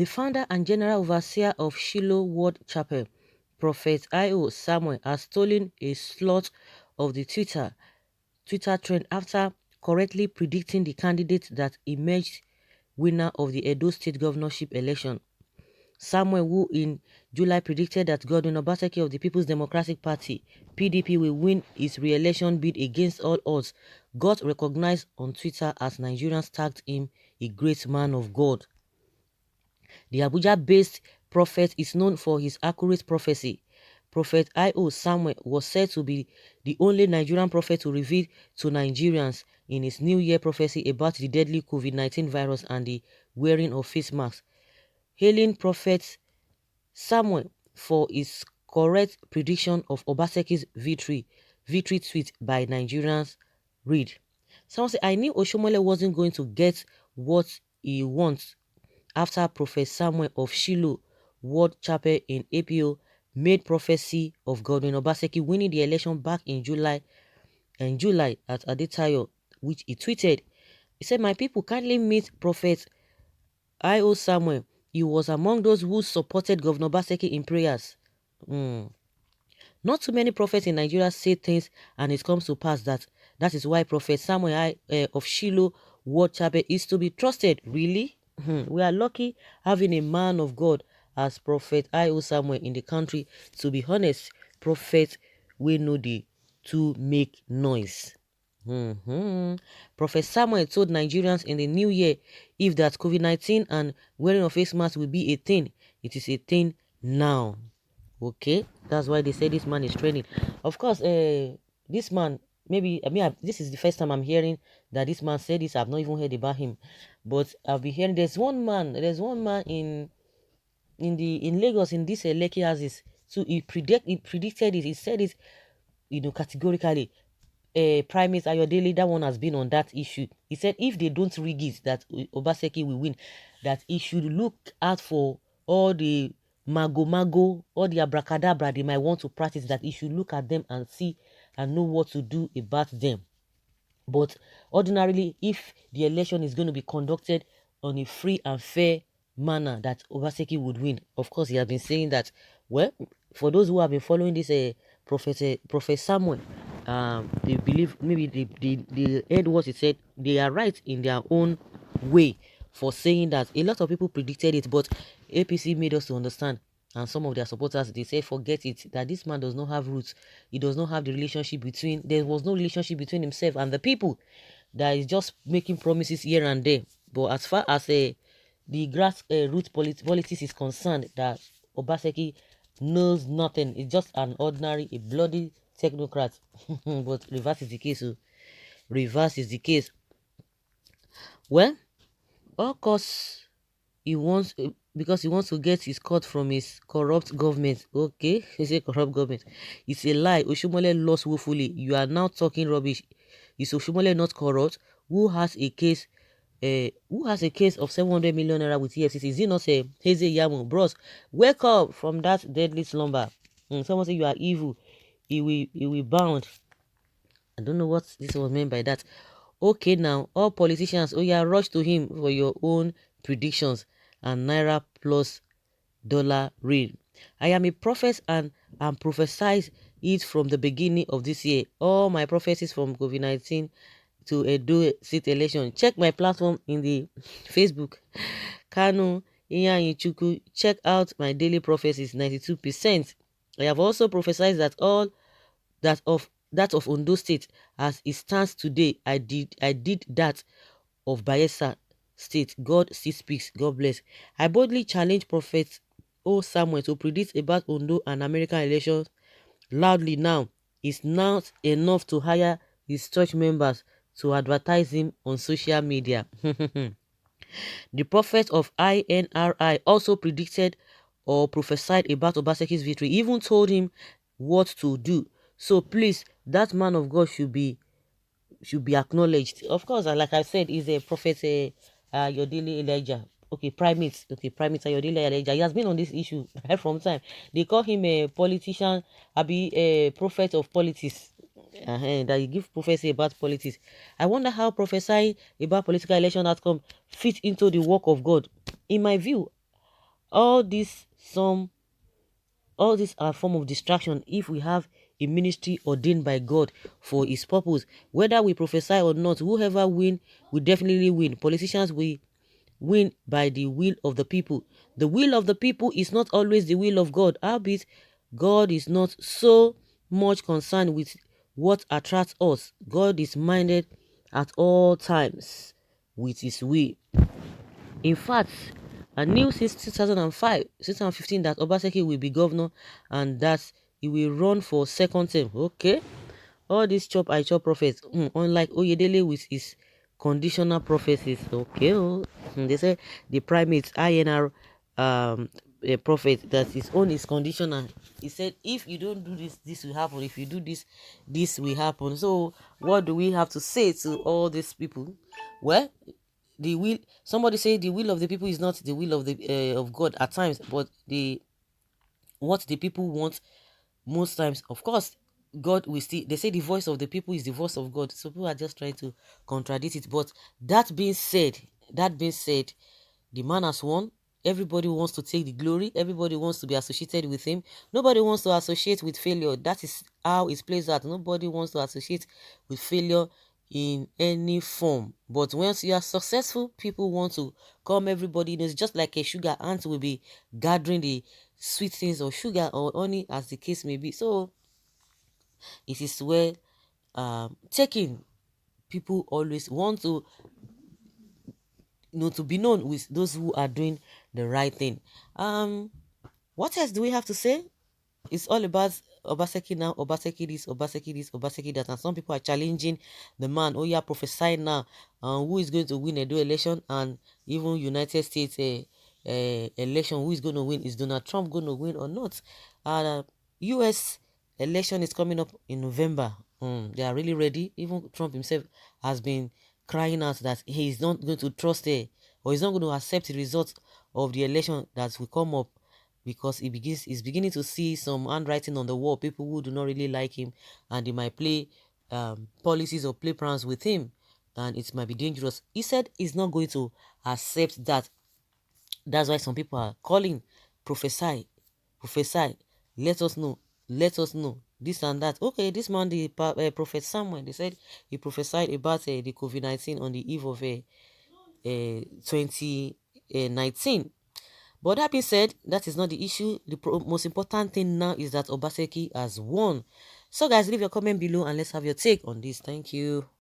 The founder and general overseer of Shiloh Ward Chapel, Prophet I.O. Samuel, has stolen a slot of the Twitter trend after correctly predicting the candidate that emerged winner of the Edo State governorship election. Samuel, who in July predicted that Godwin Obaseki of the People's Democratic Party (PDP) will win his re-election bid against all odds, got recognized on Twitter as Nigerians tagged him a great man of God. The Abuja-based prophet is known for his accurate prophecy. Prophet I.O. Samuel was said to be the only Nigerian prophet to reveal to Nigerians in his New Year prophecy about the deadly COVID-19 virus and the wearing of face masks. Hailing Prophet Samuel for his correct prediction of Obaseki's victory tweet by Nigerians read. Someone said, I knew Oshomole wasn't going to get what he wants after Prophet Samuel of Shiloh Ward Chapel in APO made prophecy of Godwin Obaseki winning the election back in July at Adetayo, which he tweeted. He said, my people kindly meet Prophet I.O. Samuel. He was among those who supported Governor Obaseki in prayers. Not too many prophets in Nigeria say things and it comes to pass. That is why Prophet Samuel of Shiloh Ward Chapel is to be trusted. Really? We are lucky having a man of God as Prophet I.O. Samuel in the country. To be honest, prophet we know the to make noise. Prophet Samuel told Nigerians in the new year if that COVID-19 and wearing of face masks will be a thing, it is a thing now. Okay, that's why they say this man is training. Of course, this man, maybe, this is the first time I'm hearing that this man said this. I've not even heard about him, but I've been hearing there's one man in Lagos in this Lekki houses. So he predicted it. He said it, categorically. Primates Ayodele, that one has been on that issue. He said if they don't rig it, that Obaseki will win, that he should look out for all the mago, all the abracadabra they might want to practice, that he should look at them and see and know what to do about them. But ordinarily, if the election is going to be conducted on a free and fair manner, that Obaseki would win. Of course, he has been saying that. Well, for those who have been following this Prophet Samuel, they believe maybe they heard what he said. They are right in their own way for saying that. A lot of people predicted it, but APC made us to understand, and some of their supporters, they say forget it, that this man does not have roots. He does not have the relationship between, there was no relationship between himself and the people, that is just making promises here and there. But as far as the grass root politics is concerned, that Obaseki knows nothing. It's just an ordinary, a bloody technocrat. But reverse is the case. Reverse is the case. Well, of course, he wants, because he wants to get his cut from his corrupt government. Okay, he said corrupt government. It's a lie. Oshomole lost woefully. You are now talking rubbish. Is Oshomole not corrupt? Who has a case? Who has a case of 700 million naira with EFCC? Is it not a Heze Yamu? Bros, wake up from that deadly slumber. Someone say you are evil. He will bound. I don't know what this was meant by that. Okay, now all politicians, oh yeah, rush to him for your own predictions and naira plus dollar real. I am a prophet and prophesied it from the beginning of this year. All my prophecies from COVID-19 to Edo State election. Check my platform in the Facebook. Kanu Iyan Chuku. Check out my daily prophecies, 92%. I have also prophesied that all that of Ondo State as it stands today. I did that of Bayelsa State. God still speaks. God bless. I boldly challenge Prophet O Samuel to predict about Ondo and American elections loudly now. It's not enough to hire his church members to advertise him on social media. The prophet of INRI also predicted or prophesied about Obaseki's victory, he even told him what to do. So please, that man of God should be acknowledged. Of course, like I said, he's a prophet, Yodili Elijah. Okay, primates. Okay, primates, Yodili Elijah. He has been on this issue right from time. They call him a politician, a prophet of politics. That he give prophecy about politics. I wonder how prophesying about political election outcome fit into the work of God. In my view, all this some all these are form of distraction if we have a ministry ordained by God for his purpose. Whether we prophesy or not, whoever win will definitely win. Politicians will win by the will of the people. The will of the people is not always the will of God. Albeit, God is not so much concerned with what attracts us. God is minded at all times with his will. In fact, I knew since 2005, 2015 that Obaseki will be governor and that he will run for second term. Okay. All these chop I chop prophets, unlike Oyedele with his conditional prophecies. Okay. They say the primate INR a prophet that his own is conditional. He said, if you don't do this, this will happen. If you do this, this will happen. So what do we have to say to all these people? Well, the will, somebody say the will of the people is not the will of the of God at times, but the what the people want most times, of course, God will still, they say the voice of the people is the voice of God, so people are just trying to contradict it. But that being said, the man has won. Everybody wants to take the glory. Everybody wants to be associated with him. Nobody wants to associate with failure. That is how it plays out. Nobody wants to associate with failure in any form. But once you are successful, people want to come. Everybody knows, just like a sugar ant will be gathering the sweet things or sugar or honey, as the case may be. So it is where taking, people always want to to be known with those who are doing the right thing. What else do we have to say? It's all about Obaseki now, Obaseki this, Obaseki that, and some people are challenging the man. Oh yeah, prophesy now. Who is going to win a do election, and even United States election? Who is going to win? Is Donald Trump going to win or not? U.S. election is coming up in November. They are really ready. Even Trump himself has been crying out that he is not going to trust or he's not going to accept the results of the election that will come up, because he's beginning to see some handwriting on the wall, people who do not really like him, and they might play policies or play plans with him, and it might be dangerous. He said he's not going to accept that. That's why some people are calling, prophesy, prophesy, let us know, this and that. Okay, this man, the prophet Samuel, they said he prophesied about the COVID-19 on the eve of 2019. But that being said, that is not the issue. The most important thing now is that Obaseki has won. So guys, leave your comment below and let's have your take on this. Thank you.